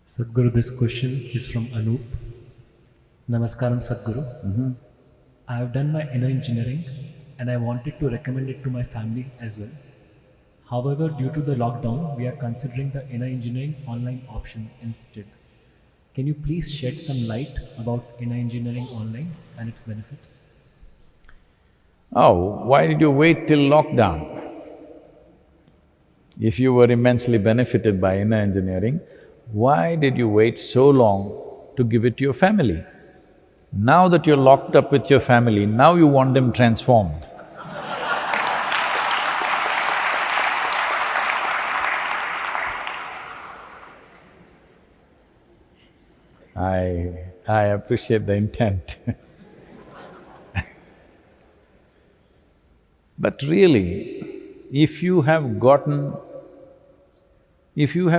Sadhguru, this question is from Anup. Namaskaram, Sadhguru. I have done my inner engineering and I wanted to recommend it to my family as well. However, due to the lockdown, we are considering the inner engineering online option instead. Can you please shed some light about inner engineering online and its benefits? Oh, why did you wait till lockdown? If you were immensely benefited by inner engineering, why did you wait so long to give it to your family? Now that you're locked up with your family, now you want them transformed. I appreciate the intent But really, if you have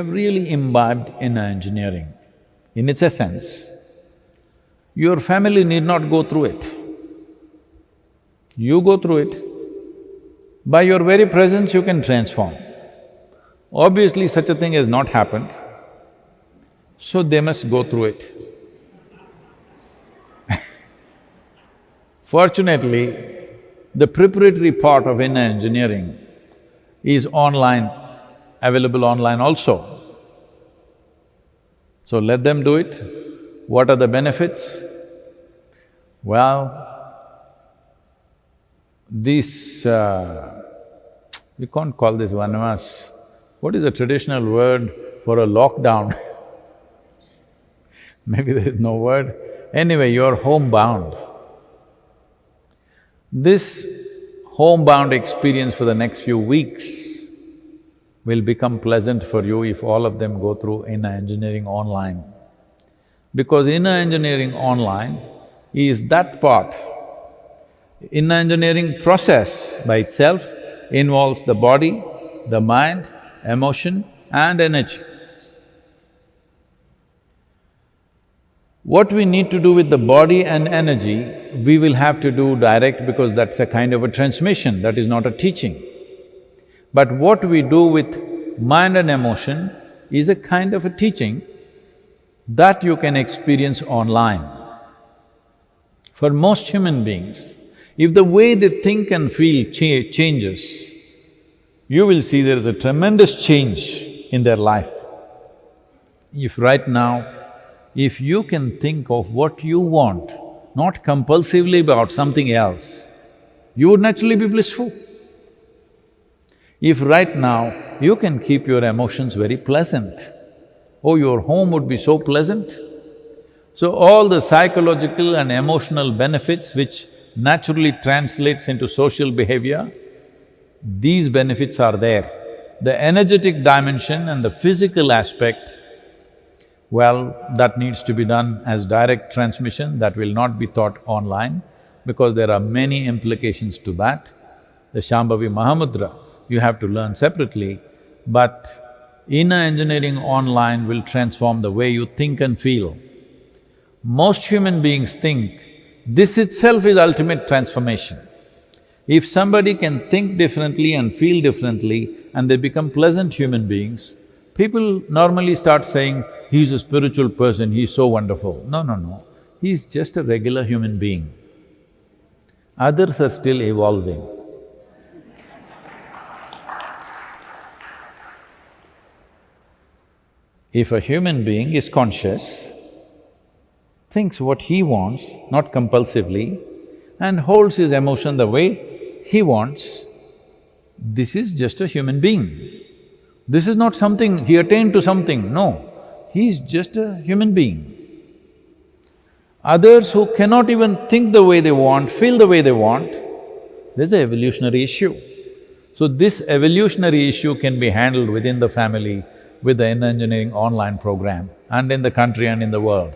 really imbibed inner engineering, in its essence, your family need not go through it. You go through it. By your very presence, you can transform. Obviously, such a thing has not happened, so they must go through it. Fortunately, the preparatory part of inner engineering is online, available online also. So let them do it. What are the benefits? Well, this… we can't call this vanamas. What is the traditional word for a lockdown? Maybe there is no word. Anyway, you're homebound. This homebound experience for the next few weeks will become pleasant for you if all of them go through inner engineering online. Because inner engineering online is that part. Inner engineering process by itself involves the body, the mind, emotion and energy. What we need to do with the body and energy, we will have to do direct because that's a kind of a transmission, that is not a teaching. But what we do with mind and emotion is a kind of a teaching that you can experience online. For most human beings, if the way they think and feel changes, you will see there is a tremendous change in their life. If right now, if you can think of what you want, not compulsively about something else, you would naturally be blissful. If right now you can keep your emotions very pleasant, oh, your home would be so pleasant. So all the psychological and emotional benefits which naturally translates into social behavior, these benefits are there. The energetic dimension and the physical aspect, well, that needs to be done as direct transmission, that will not be taught online because there are many implications to that. The Shambhavi Mahamudra, you have to learn separately, but inner engineering online will transform the way you think and feel. Most human beings think this itself is ultimate transformation. If somebody can think differently and feel differently and they become pleasant human beings, people normally start saying, he's a spiritual person, he's so wonderful. No, he's just a regular human being. Others are still evolving. If a human being is conscious, thinks what he wants, not compulsively, and holds his emotion the way he wants, this is just a human being. This is not something, he attained to something, no. He's just a human being. Others who cannot even think the way they want, feel the way they want, there's an evolutionary issue. So this evolutionary issue can be handled within the family with the inner engineering online program and in the country and in the world.